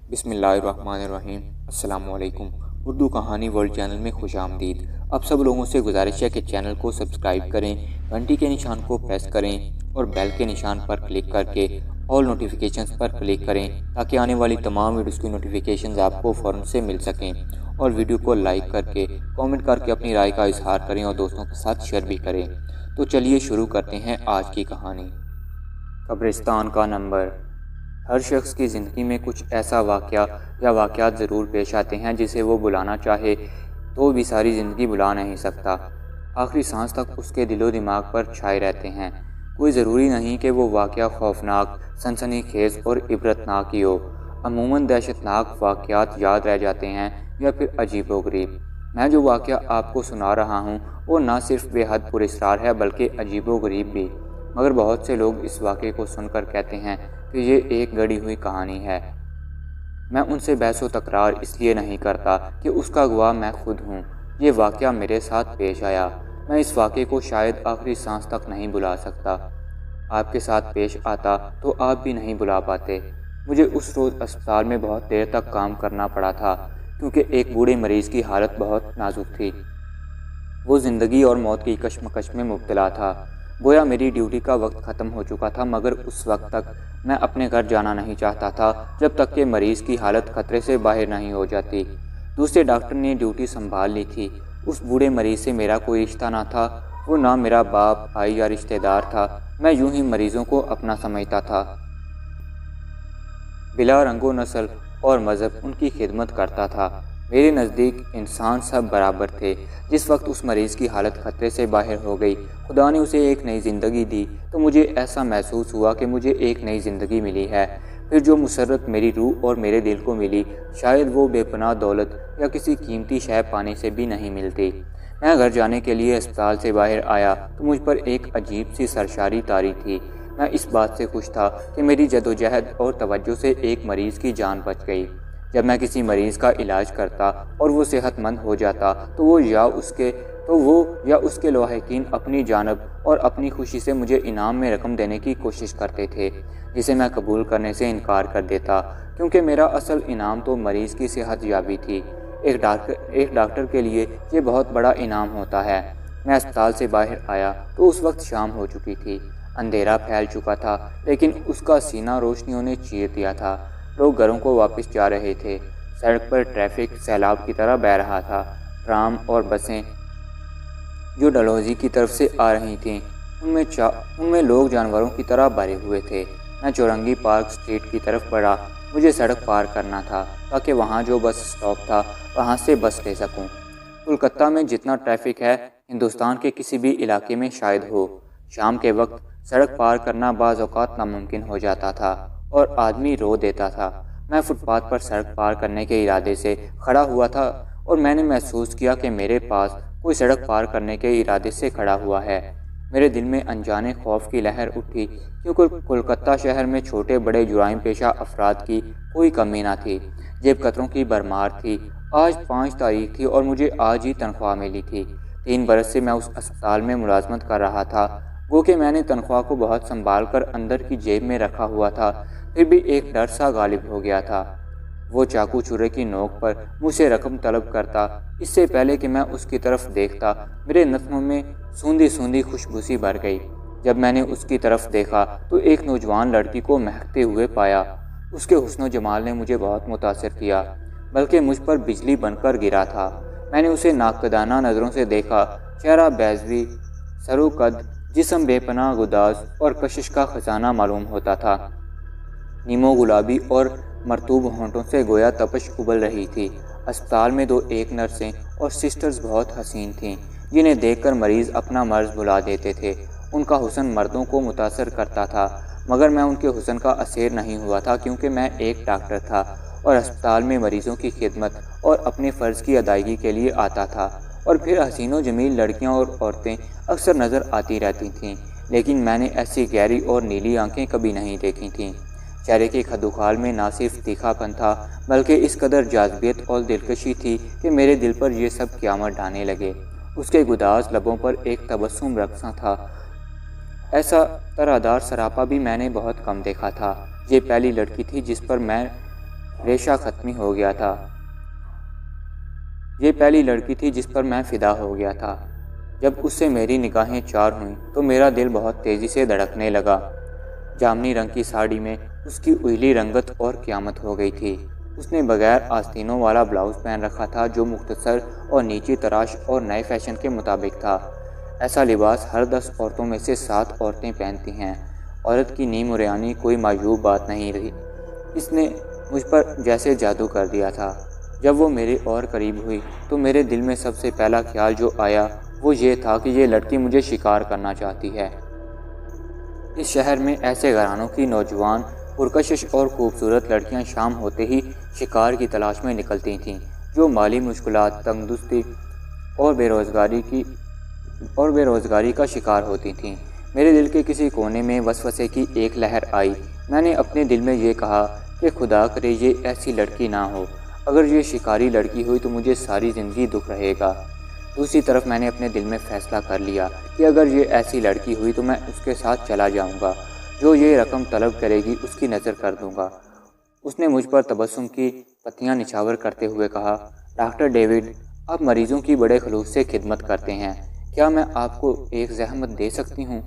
بسم اللہ الرحمن الرحیم۔ السلام علیکم۔ اردو کہانی ورلڈ چینل میں خوش آمدید۔ اب سب لوگوں سے گزارش ہے کہ چینل کو سبسکرائب کریں، گھنٹی کے نشان کو پریس کریں اور بیل کے نشان پر کلک کر کے آل نوٹیفیکیشنز پر کلک کریں تاکہ آنے والی تمام ویڈیوز کی نوٹیفیکیشنز آپ کو فوراً سے مل سکیں، اور ویڈیو کو لائک کر کے کامنٹ کر کے اپنی رائے کا اظہار کریں اور دوستوں کے ساتھ شیئر بھی کریں۔ تو چلیے شروع کرتے ہیں آج کی کہانی۔ قبرستان کا نمبر۔ ہر شخص کی زندگی میں کچھ ایسا واقعہ یا واقعات ضرور پیش آتے ہیں جسے وہ بلانا چاہے تو بھی ساری زندگی بلا نہیں سکتا، آخری سانس تک اس کے دل و دماغ پر چھائے رہتے ہیں۔ کوئی ضروری نہیں کہ وہ واقعہ خوفناک، سنسنی خیز اور عبرتناک ہی ہو، عموماً دہشت ناک واقعات یاد رہ جاتے ہیں یا پھر عجیب و غریب۔ میں جو واقعہ آپ کو سنا رہا ہوں وہ نہ صرف بے حد پراسرار ہے بلکہ عجیب و غریب بھی، مگر بہت سے لوگ اس واقعے کو سن کر کہتے ہیں کہ یہ ایک گڑھی ہوئی کہانی ہے۔ میں ان سے بحث و تکرار اس لیے نہیں کرتا کہ اس کا گواہ میں خود ہوں۔ یہ واقعہ میرے ساتھ پیش آیا، میں اس واقعے کو شاید آخری سانس تک نہیں بلا سکتا۔ آپ کے ساتھ پیش آتا تو آپ بھی نہیں بلا پاتے۔ مجھے اس روز اسپتال میں بہت دیر تک کام کرنا پڑا تھا کیونکہ ایک بوڑھے مریض کی حالت بہت نازک تھی۔ وہ زندگی اور موت کی کشمکش میں مبتلا تھا۔ گویا میری ڈیوٹی کا وقت ختم ہو چکا تھا، مگر اس وقت تک میں اپنے گھر جانا نہیں چاہتا تھا جب تک کہ مریض کی حالت خطرے سے باہر نہیں ہو جاتی۔ دوسرے ڈاکٹر نے ڈیوٹی سنبھال لی تھی۔ اس بوڑھے مریض سے میرا کوئی رشتہ نہ تھا، وہ نہ میرا باپ، بھائی یا رشتہ دار تھا۔ میں یوں ہی مریضوں کو اپنا سمجھتا تھا، بلا رنگ و نسل اور مذہب ان کی خدمت کرتا تھا۔ میرے نزدیک انسان سب برابر تھے۔ جس وقت اس مریض کی حالت خطرے سے باہر ہو گئی، خدا نے اسے ایک نئی زندگی دی، تو مجھے ایسا محسوس ہوا کہ مجھے ایک نئی زندگی ملی ہے۔ پھر جو مسرت میری روح اور میرے دل کو ملی، شاید وہ بے پناہ دولت یا کسی قیمتی شے پانے سے بھی نہیں ملتی۔ میں گھر جانے کے لیے اسپتال سے باہر آیا تو مجھ پر ایک عجیب سی سرشاری طاری تھی۔ میں اس بات سے خوش تھا کہ میری جدوجہد اور توجہ سے ایک مریض کی جان بچ گئی۔ جب میں کسی مریض کا علاج کرتا اور وہ صحت مند ہو جاتا تو وہ یا اس کے لاحقین اپنی جانب اور اپنی خوشی سے مجھے انعام میں رقم دینے کی کوشش کرتے تھے، جسے میں قبول کرنے سے انکار کر دیتا کیونکہ میرا اصل انعام تو مریض کی صحت یابی تھی۔ ایک ڈاکٹر کے لیے یہ بہت بڑا انعام ہوتا ہے۔ میں اسپتال سے باہر آیا تو اس وقت شام ہو چکی تھی، اندھیرا پھیل چکا تھا، لیکن اس کا سینہ روشنیوں نے چیر دیا تھا۔ لوگ گھروں کو واپس جا رہے تھے۔ سڑک پر ٹریفک سیلاب کی طرح بہہ رہا تھا۔ ٹرام اور بسیں جو ڈلہوزی کی طرف سے آ رہی تھیں، ان میں لوگ جانوروں کی طرح بھرے ہوئے تھے۔ میں چورنگی پارک اسٹریٹ کی طرف بڑھا۔ مجھے سڑک پار کرنا تھا تاکہ وہاں جو بس اسٹاپ تھا وہاں سے بس لے سکوں۔ کولکتہ میں جتنا ٹریفک ہے ہندوستان کے کسی بھی علاقے میں شاید ہو۔ شام کے وقت سڑک پار کرنا بعض اوقات ناممکن ہو جاتا تھا اور آدمی رو دیتا تھا۔ میں فٹ پاتھ پر سڑک پار کرنے کے ارادے سے کھڑا ہوا تھا اور میں نے محسوس کیا کہ میرے پاس کوئی سڑک پار کرنے کے ارادے سے کھڑا ہوا ہے۔ میرے دل میں انجانے خوف کی لہر اٹھی کیونکہ کولکتہ شہر میں چھوٹے بڑے جرائم پیشہ افراد کی کوئی کمی نہ تھی۔ جیب کتروں کی بھرمار تھی۔ آج 5 تاریخ تھی اور مجھے آج ہی تنخواہ ملی تھی۔ 3 برس سے میں اس اسپتال میں ملازمت کر رہا تھا، گو کہ میں نے تنخواہ کو بہت سنبھال کر اندر کی جیب میں رکھا ہوا تھا، پھر بھی ایک ڈر سا غالب ہو گیا تھا۔ وہ چاقو چھرے کی نوک پر مجھ سے رقم طلب کرتا۔ اس سے پہلے کہ میں اس کی طرف دیکھتا، میرے نتنوں میں سوندھی سوندھی خوشبو سی بھر گئی۔ جب میں نے اس کی طرف دیکھا تو ایک نوجوان لڑکی کو مہکتے ہوئے پایا۔ اس کے حسن و جمال نے مجھے بہت متاثر کیا، بلکہ مجھ پر بجلی بن کر گرا تھا۔ میں نے اسے ناقدانہ نظروں سے دیکھا۔ چہرہ بیضوی، سر و قد، جسم بے پناہ گداز اور کشش کا خزانہ معلوم ہوتا تھا۔ نیمو گلابی اور مرطوب ہونٹوں سے گویا تپش ابل رہی تھی۔ اسپتال میں 2 ایک نرسیں اور سسٹرز بہت حسین تھیں، جنہیں دیکھ کر مریض اپنا مرض بھلا دیتے تھے۔ ان کا حسن مردوں کو متاثر کرتا تھا، مگر میں ان کے حسن کا اسیر نہیں ہوا تھا کیونکہ میں ایک ڈاکٹر تھا اور اسپتال میں مریضوں کی خدمت اور اپنے فرض کی ادائیگی کے لیے آتا تھا۔ اور پھر حسین و جمیل لڑکیاں اور عورتیں اکثر نظر آتی رہتی تھیں، لیکن میں نے ایسی گہری اور نیلی آنکھیں کبھی نہیں دیکھی تھیں۔ چہرے کے خدوخال میں نہ صرف تیکھا پن تھا بلکہ اس قدر جاذبیت اور دلکشی تھی کہ میرے دل پر یہ سب قیامت ڈھانے لگے۔ اس کے گداز لبوں پر ایک تبسم رقصاں تھا۔ ایسا طرحدار سراپا بھی میں نے بہت کم دیکھا تھا۔ یہ پہلی لڑکی تھی جس پر میں ریشہ ختم ہو گیا تھا۔ یہ پہلی لڑکی تھی جس پر میں فدا ہو گیا تھا۔ جب اس سے میری نگاہیں چار ہوئیں تو میرا دل بہت تیزی سے دھڑکنے لگا۔ جامنی رنگ کی ساڑی میں اس کی اجلی رنگت اور قیامت ہو گئی تھی۔ اس نے بغیر آستینوں والا بلاؤز پہن رکھا تھا جو مختصر اور نیچی تراش اور نئے فیشن کے مطابق تھا۔ ایسا لباس ہر 10 عورتوں میں سے 7 عورتیں پہنتی ہیں۔ عورت کی نیم اریانی کوئی معیوب بات نہیں رہی۔ اس نے مجھ پر جیسے جادو کر دیا تھا۔ جب وہ میرے اور قریب ہوئی تو میرے دل میں سب سے پہلا خیال جو آیا وہ یہ تھا کہ یہ لڑکی مجھے شکار کرنا چاہتی ہے۔ اس شہر میں ایسے گھرانوں کی نوجوان پرکشش اور خوبصورت لڑکیاں شام ہوتے ہی شکار کی تلاش میں نکلتی تھیں جو مالی مشکلات، تنگدستی اور بے روزگاری کا شکار ہوتی تھیں۔ میرے دل کے کسی کونے میں وسوسے کی ایک لہر آئی۔ میں نے اپنے دل میں یہ کہا کہ خدا کرے یہ ایسی لڑکی نہ ہو۔ اگر یہ شکاری لڑکی ہوئی تو مجھے ساری زندگی دکھ رہے گا۔ دوسری طرف میں نے اپنے دل میں فیصلہ کر لیا کہ اگر یہ ایسی لڑکی ہوئی تو میں اس کے ساتھ چلا جاؤں گا۔ جو یہ رقم طلب کرے گی اس کی نظر کر دوں گا۔ اس نے مجھ پر تبسم کی پتیاں نچھاور کرتے ہوئے کہا، ڈاکٹر ڈیوڈ، آپ مریضوں کی بڑے خلوص سے خدمت کرتے ہیں، کیا میں آپ کو ایک زحمت دے سکتی ہوں؟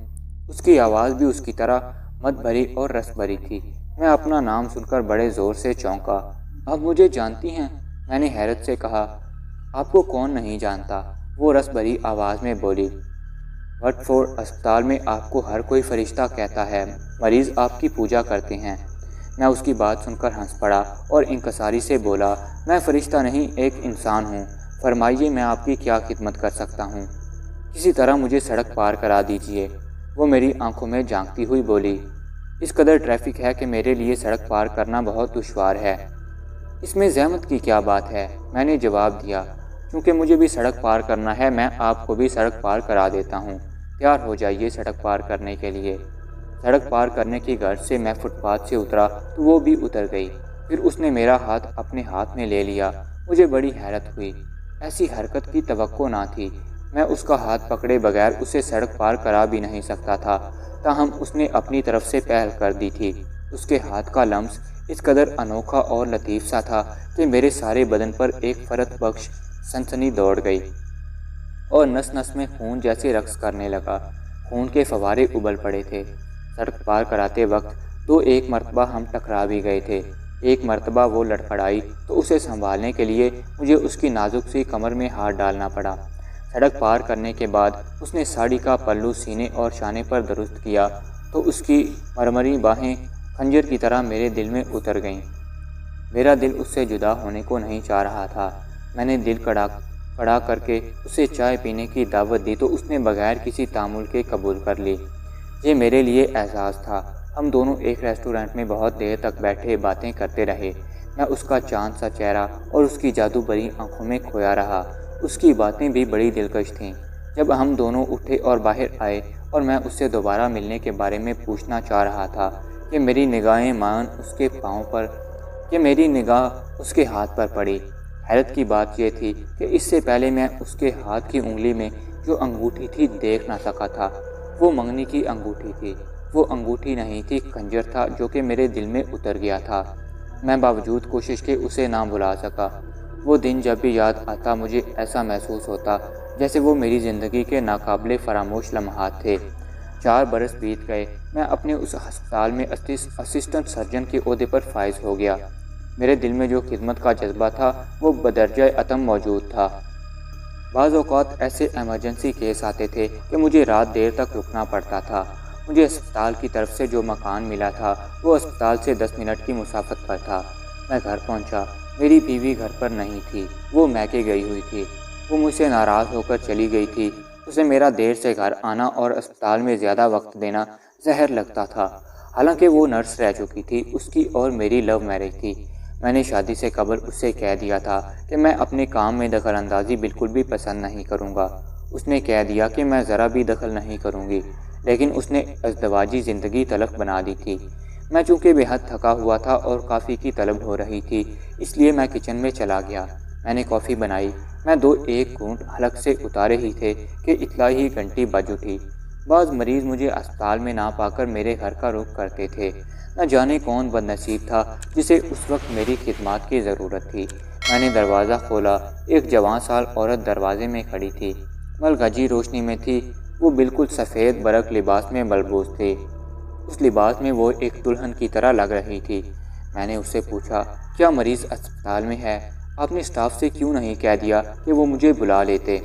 اس کی آواز بھی اس کی طرح مد بھری اور رس بھری تھی۔ میں اپنا نام سن کر بڑے زور سے چونکا۔ آپ مجھے جانتی ہیں؟ میں نے حیرت سے کہا۔ آپ کو کون نہیں جانتا؟ وہ رس بھری آواز میں بولی۔ وٹفورڈ اسپتال میں آپ کو ہر کوئی فرشتہ کہتا ہے، مریض آپ کی پوجا کرتے ہیں۔ میں اس کی بات سن کر ہنس پڑا اور انکساری سے بولا، میں فرشتہ نہیں، ایک انسان ہوں۔ فرمائیے میں آپ کی کیا خدمت کر سکتا ہوں؟ کسی طرح مجھے سڑک پار کرا دیجیے۔ وہ میری آنکھوں میں جھانکتی ہوئی بولی، اس قدر ٹریفک ہے کہ میرے لیے سڑک پار کرنا بہت دشوار ہے۔ اس میں زحمت کی کیا بات ہے؟ میں نے جواب دیا، چونکہ مجھے بھی سڑک پار کرنا ہے میں آپ کو بھی سڑک پار کرا دیتا ہوں۔ تیار ہو جائیے سڑک پار کرنے کے لیے۔ سڑک پار کرنے کی غرض سے میں فٹ پاتھ سے اترا تو وہ بھی اتر گئی۔ پھر اس نے میرا ہاتھ اپنے ہاتھ میں لے لیا۔ مجھے بڑی حیرت ہوئی، ایسی حرکت کی توقع نہ تھی۔ میں اس کا ہاتھ پکڑے بغیر اسے سڑک پار کرا بھی نہیں سکتا تھا، تاہم اس نے اپنی طرف سے پہل کر دی تھی۔ اس کے ہاتھ کا لمس اس قدر انوکھا اور لطیف سا تھا کہ میرے سارے بدن پر ایک فرحت بخش سنسنی دوڑ گئی اور نس نس میں خون جیسے رقص کرنے لگا۔ خون کے فوارے ابل پڑے تھے۔ سڑک پار کراتے وقت ایک مرتبہ ہم ٹکرا بھی گئے تھے۔ ایک مرتبہ وہ لڑکھڑائی تو اسے سنبھالنے کے لیے مجھے اس کی نازک سی کمر میں ہاتھ ڈالنا پڑا۔ سڑک پار کرنے کے بعد اس نے ساڑی کا پلو سینے اور شانے پر درست کیا تو اس کی مرمری باہیں خنجر کی طرح میرے دل میں اتر گئیں۔ میرا دل اس سے جدا ہونے کو نہیں چاہ رہا تھا۔ میں نے دل کڑا کر کے اسے چائے پینے کی دعوت دی تو اس نے بغیر کسی تعامل کے قبول کر لی۔ یہ میرے لیے اعزاز تھا۔ ہم دونوں ایک ریسٹورینٹ میں بہت دیر تک بیٹھے باتیں کرتے رہے۔ میں اس کا چاند سا چہرہ اور اس کی جادو بھری آنکھوں میں کھویا رہا۔ اس کی باتیں بھی بڑی دلکش تھیں۔ جب ہم دونوں اٹھے اور باہر آئے اور میں اس سے دوبارہ ملنے کے بارے میں پوچھنا چاہ رہا تھا کہ میری نگاہ اس کے ہاتھ پر پڑی۔ حیرت کی بات یہ تھی کہ اس سے پہلے میں اس کے ہاتھ کی انگلی میں جو انگوٹھی تھی دیکھ نہ سکا تھا۔ وہ منگنی کی انگوٹھی تھی۔ وہ انگوٹھی نہیں تھی، خنجر تھا جو کہ میرے دل میں اتر گیا تھا۔ میں باوجود کوشش کے اسے نہ بھلا سکا۔ وہ دن جب بھی یاد آتا مجھے ایسا محسوس ہوتا جیسے وہ میری زندگی کے ناقابل فراموش لمحات تھے۔ 4 برس بیت گئے۔ میں اپنے اس ہسپتال میں اسسٹنٹ سرجن کے عہدے پر فائز ہو گیا۔ میرے دل میں جو خدمت کا جذبہ تھا وہ بدرجہ عدم موجود تھا۔ بعض اوقات ایسے ایمرجنسی کیس آتے تھے کہ مجھے رات دیر تک رکنا پڑتا تھا۔ مجھے اسپتال کی طرف سے جو مکان ملا تھا وہ اسپتال سے 10 منٹ کی مسافت پر تھا۔ میں گھر پہنچا۔ میری بیوی گھر پر نہیں تھی، وہ میکے گئی ہوئی تھی۔ وہ مجھ سے ناراض ہو کر چلی گئی تھی۔ اسے میرا دیر سے گھر آنا اور اسپتال میں زیادہ وقت دینا زہر لگتا تھا۔ حالانکہ وہ نرس رہ چکی تھی، اس کی اور میری لو میرج تھی۔ میں نے شادی سے قبل اس سے کہہ دیا تھا کہ میں اپنے کام میں دخل اندازی بالکل بھی پسند نہیں کروں گا۔ اس نے کہہ دیا کہ میں ذرا بھی دخل نہیں کروں گی، لیکن اس نے ازدواجی زندگی تلخ بنا دی تھی۔ میں چونکہ بے حد تھکا ہوا تھا اور کافی کی طلب ہو رہی تھی، اس لیے میں کچن میں چلا گیا۔ میں نے کافی بنائی۔ میں 2-1 گھونٹ حلق سے اتارے ہی تھے کہ اطلاعی گھنٹی بج اٹھی۔ بعض مریض مجھے اسپتال میں نہ پا کر میرے گھر کا رخ کرتے تھے۔ نہ جانے کون بد نصیب تھا جسے اس وقت میری خدمات کی ضرورت تھی۔ میں نے دروازہ کھولا۔ ایک جوان سال عورت دروازے میں کھڑی تھی، ملگجی روشنی میں تھی۔ وہ بالکل سفید برق لباس میں ملبوس تھی۔ اس لباس میں وہ ایک دلہن کی طرح لگ رہی تھی۔ میں نے اس سے پوچھا، کیا مریض اسپتال میں ہے؟ آپ نے اسٹاف سے کیوں نہیں کہہ دیا کہ وہ مجھے بلا لیتے؟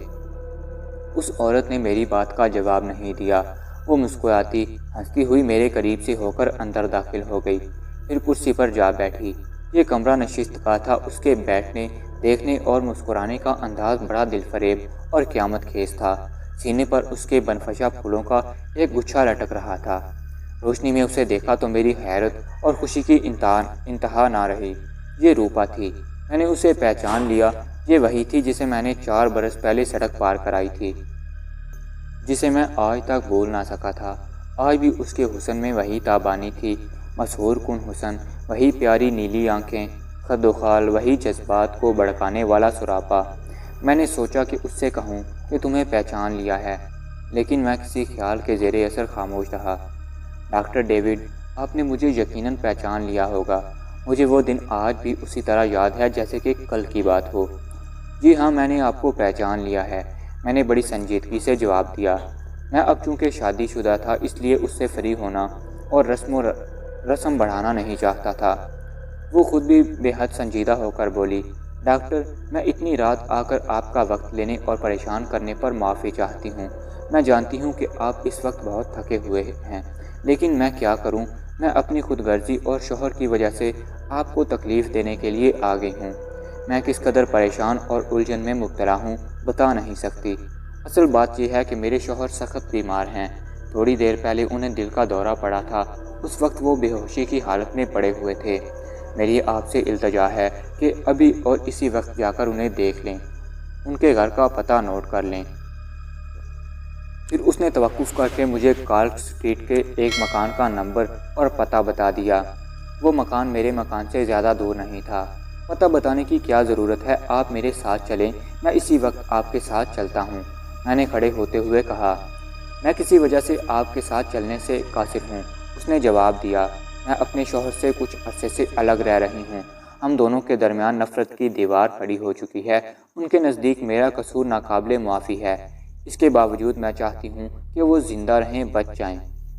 اس عورت نے میری بات کا جواب نہیں دیا۔ وہ مسکراتی ہنستی ہوئی میرے قریب سے ہو کر اندر داخل ہو گئی، پھر کرسی پر جا بیٹھی۔ یہ کمرہ نشست کا تھا۔ اس کے بیٹھنے، دیکھنے اور مسکرانے کا انداز بڑا دل فریب اور قیامت خیز تھا۔ سینے پر اس کے بنفشا پھولوں کا ایک گچھا لٹک رہا تھا۔ روشنی میں اسے دیکھا تو میری حیرت اور خوشی کی انتہا نہ رہی۔ یہ روپا تھی۔ میں نے اسے پہچان لیا۔ یہ وہی تھی جسے میں نے 4 برس پہلے سڑک پار کرائی تھی، جسے میں آج تک بھول نہ سکا تھا۔ آج بھی اس کے حسن میں وہی تابانی تھی، مسحور کن حسن، وہی پیاری نیلی آنکھیں، خد و خال، وہی جذبات کو بھڑکانے والا سراپا۔ میں نے سوچا کہ اس سے کہوں کہ تمہیں پہچان لیا ہے، لیکن میں کسی خیال کے زیر اثر خاموش رہا۔ ڈاکٹر ڈیوڈ، آپ نے مجھے یقیناً پہچان لیا ہوگا۔ مجھے وہ دن آج بھی اسی طرح یاد ہے جیسے کہ کل کی بات ہو۔ جی ہاں، میں نے آپ کو پہچان لیا ہے، میں نے بڑی سنجیدگی سے جواب دیا۔ میں اب چونکہ شادی شدہ تھا اس لیے اس سے فری ہونا اور رسم بڑھانا نہیں چاہتا تھا۔ وہ خود بھی بے حد سنجیدہ ہو کر بولی، ڈاکٹر، میں اتنی رات آ کر آپ کا وقت لینے اور پریشان کرنے پر معافی چاہتی ہوں۔ میں جانتی ہوں کہ آپ اس وقت بہت تھکے ہوئے ہیں، لیکن میں کیا کروں؟ میں اپنی خود غرضی اور شوہر کی وجہ سے آپ کو تکلیف دینے کے لیے آ گئی ہوں۔ میں کس قدر پریشان اور الجھن میں مبتلا ہوں بتا نہیں سکتی۔ اصل بات یہ ہے کہ میرے شوہر سخت بیمار ہیں۔ تھوڑی دیر پہلے انہیں دل کا دورہ پڑا تھا۔ اس وقت وہ بے ہوشی کی حالت میں پڑے ہوئے تھے۔ میری آپ سے التجا ہے کہ ابھی اور اسی وقت جا کر انہیں دیکھ لیں، ان کے گھر کا پتہ نوٹ کر لیں۔ پھر اس نے توقف کر کے مجھے کارک اسٹریٹ کے ایک مکان کا نمبر اور پتہ بتا دیا۔ وہ مکان میرے مکان سے زیادہ دور نہیں تھا۔ پتہ بتانے کی کیا ضرورت ہے، آپ میرے ساتھ چلیں، میں اسی وقت آپ کے ساتھ چلتا ہوں، میں نے کھڑے ہوتے ہوئے کہا۔ میں کسی وجہ سے آپ کے ساتھ چلنے سے قاصر ہوں، اس نے جواب دیا۔ میں اپنے شوہر سے کچھ عرصے سے الگ رہ رہی ہوں۔ ہم دونوں کے درمیان نفرت کی دیوار کھڑی ہو چکی ہے۔ ان کے نزدیک میرا قصور ناقابل معافی ہے۔ اس کے باوجود میں چاہتی ہوں کہ وہ زندہ رہیں، بچ جائیں۔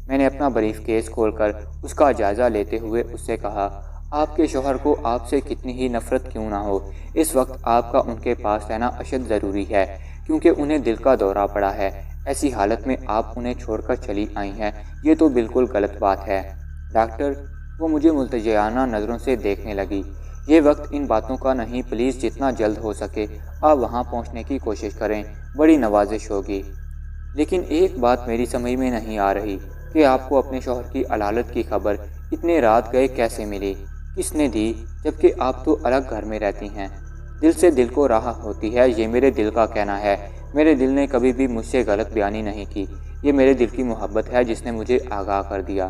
میں نے اپنا بریف کیس کھول کر اس کا جائزہ لیتے ہوئے اس سے کہا، آپ کے شوہر کو آپ سے کتنی ہی نفرت کیوں نہ ہو، اس وقت آپ کا ان کے پاس رہنا اشد ضروری ہے، کیونکہ انہیں دل کا دورہ پڑا ہے۔ ایسی حالت میں آپ انہیں چھوڑ کر چلی آئی ہیں، یہ تو بالکل غلط بات ہے۔ ڈاکٹر، وہ مجھے ملتجیانہ نظروں سے دیکھنے لگی۔ یہ وقت ان باتوں کا نہیں، پلیز جتنا جلد ہو سکے آپ وہاں پہنچنے کی کوشش کریں، بڑی نوازش ہوگی۔ لیکن ایک بات میری سمجھ میں نہیں آ رہی کہ آپ کو اپنے شوہر کی علالت کی خبر اتنے رات گئے کیسے ملی، کس نے دی، جبکہ آپ تو الگ گھر میں رہتی ہیں۔ دل سے دل کو راہ ہوتی ہے، یہ میرے دل کا کہنا ہے۔ میرے دل نے کبھی بھی مجھ سے غلط بیانی نہیں کی۔ یہ میرے دل کی محبت ہے جس نے مجھے آگاہ کر دیا۔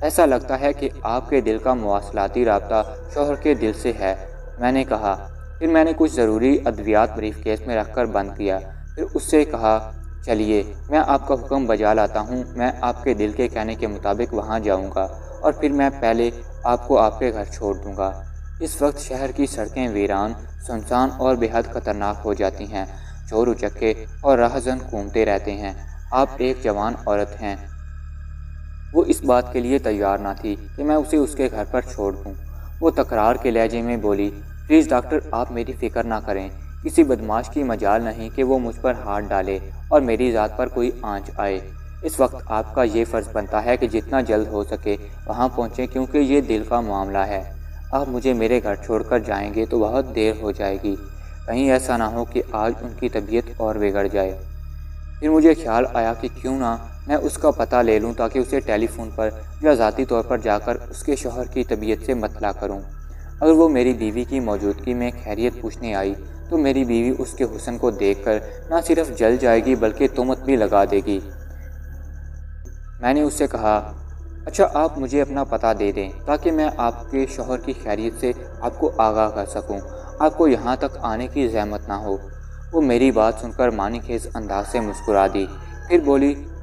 ایسا لگتا ہے کہ آپ کے دل کا مواصلاتی رابطہ شوہر کے دل سے ہے، میں نے کہا۔ پھر میں نے کچھ ضروری ادویات بریف کیس میں رکھ کر بند کیا۔ پھر اس سے کہا، چلیے میں آپ کا حکم بجا لاتا ہوں، میں آپ کے دل کے کہنے کے مطابق وہاں جاؤں گا اور پھر میں پہلے آپ کو آپ کے گھر چھوڑ دوں گا۔ اس وقت شہر کی سڑکیں ویران، سنسان اور بے حد خطرناک ہو جاتی ہیں۔ چور اچکے اور راہزن گھومتے رہتے ہیں۔ آپ ایک جوان عورت ہیں۔ وہ اس بات کے لیے تیار نہ تھی کہ میں اسے اس کے گھر پر چھوڑ دوں۔ وہ تکرار کے لہجے میں بولی، پلیز ڈاکٹر، آپ میری فکر نہ کریں، کسی بدماش کی مجال نہیں کہ وہ مجھ پر ہاتھ ڈالے اور میری ذات پر کوئی آنچ آئے۔ اس وقت آپ کا یہ فرض بنتا ہے کہ جتنا جلد ہو سکے وہاں پہنچیں، کیونکہ یہ دل کا معاملہ ہے۔ آپ مجھے میرے گھر چھوڑ کر جائیں گے تو بہت دیر ہو جائے گی، کہیں ایسا نہ ہو کہ آج ان کی طبیعت اور بگڑ جائے۔ پھر مجھے خیال آیا کہ کیوں نہ میں اس کا پتہ لے لوں تاکہ اسے ٹیلی فون پر یا ذاتی طور پر جا کر اس کے شوہر کی طبیعت سے مطلع کروں۔ اگر وہ میری بیوی کی موجودگی میں خیریت پوچھنے آئی تو میری بیوی اس کے حسن کو دیکھ کر نہ صرف جل جائے گی بلکہ تہمت بھی لگا دے گی۔ میں نے اس سے کہا، اچھا آپ مجھے اپنا پتہ دے دیں تاکہ میں آپ کے شوہر کی خیریت سے آپ کو آگاہ کر سکوں، آپ کو یہاں تک آنے کی زحمت نہ ہو۔ وہ میری بات سن کر معنی خیز انداز سے مسکرا دی، پھر بولی،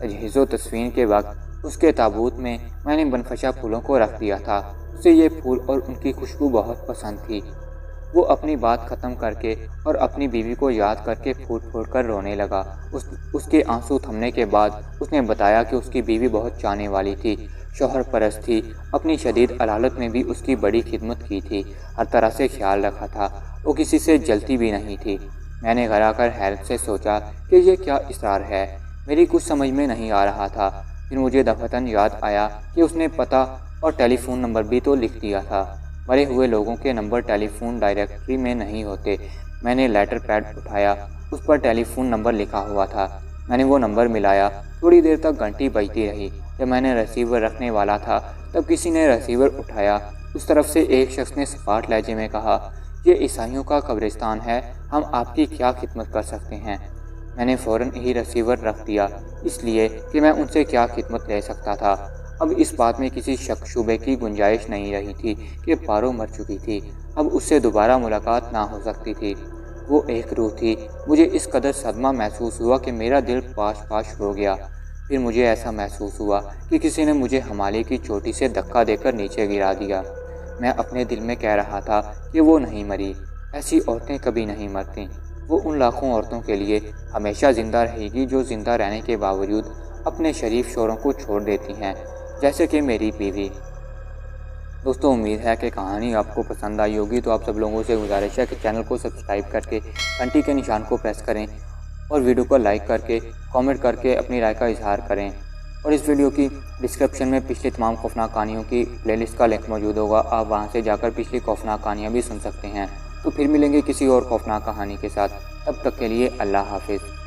تجہیز و تدفین کے وقت اس کے تابوت میں میں نے بنفشا پھولوں کو رکھ دیا تھا۔ اسے یہ پھول اور ان کی خوشبو بہت پسند تھی۔ وہ اپنی بات ختم کر کے اور اپنی بیوی کو یاد کر کے پھوٹ پھوٹ کر رونے لگا۔ اس کے آنسو تھمنے کے بعد اس نے بتایا کہ اس کی بیوی بہت چاہنے والی تھی، شوہر پرست تھی، اپنی شدید علالت میں بھی اس کی بڑی خدمت کی تھی، ہر طرح سے خیال رکھا تھا، وہ کسی سے جلتی بھی نہیں تھی۔ میں نے گھر آ کر حیرت سے سوچا کہ یہ کیا اصرار ہے، میری کچھ سمجھ میں نہیں آ رہا تھا۔ پھر مجھے دفعتاً یاد آیا کہ اس نے پتہ اور ٹیلی فون نمبر بھی تو لکھ دیا تھا۔ مرے ہوئے لوگوں کے نمبر ٹیلی فون ڈائریکٹری میں نہیں ہوتے۔ میں نے لیٹر پیڈ اٹھایا، اس پر ٹیلی فون نمبر لکھا ہوا تھا۔ میں نے وہ نمبر ملایا۔ تھوڑی دیر تک گھنٹی بجتی رہی۔ جب میں نے ریسیور رکھنے والا تھا تب کسی نے ریسیور اٹھایا۔ اس طرف سے ایک شخص نے سپاٹ لہجے میں کہا، یہ عیسائیوں کا قبرستان ہے، ہم آپ کی کیا خدمت کر سکتے ہیں؟ میں نے فوراً ہی ریسیور رکھ دیا، اس لیے کہ میں ان سے کیا خدمت لے سکتا تھا۔ اب اس بات میں کسی شک شبے کی گنجائش نہیں رہی تھی کہ پارو مر چکی تھی، اب اس سے دوبارہ ملاقات نہ ہو سکتی تھی۔ وہ ایک روح تھی۔ مجھے اس قدر صدمہ محسوس ہوا کہ میرا دل پاش پاش ہو گیا۔ پھر مجھے ایسا محسوس ہوا کہ کسی نے مجھے ہمالیہ کی چوٹی سے دھکا دے کر نیچے گرا دیا۔ میں اپنے دل میں کہہ رہا تھا کہ وہ نہیں مری، ایسی عورتیں کبھی نہیں مرتیں، وہ ان لاکھوں عورتوں کے لیے ہمیشہ زندہ رہے گی جو زندہ رہنے کے باوجود اپنے شریف شوہروں کو چھوڑ دیتی ہیں، جیسے کہ میری بیوی۔ دوستوں، امید ہے کہ کہانی آپ کو پسند آئی ہوگی، تو آپ سب لوگوں سے گزارش ہے کہ چینل کو سبسکرائب کر کے گھنٹی کے نشان کو پریس کریں اور ویڈیو کو لائک کر کے کامنٹ کر کے اپنی رائے کا اظہار کریں۔ اور اس ویڈیو کی ڈسکرپشن میں پچھلی تمام خوفناک کہانیوں کی پلے لسٹ کا لنک موجود ہوگا، آپ وہاں سے جا کر پچھلی خوفناک کہانیاں بھی سن سکتے ہیں۔ تو پھر ملیں گے کسی اور خوفناک کہانی کے ساتھ، تب تک کے لیے اللہ حافظ۔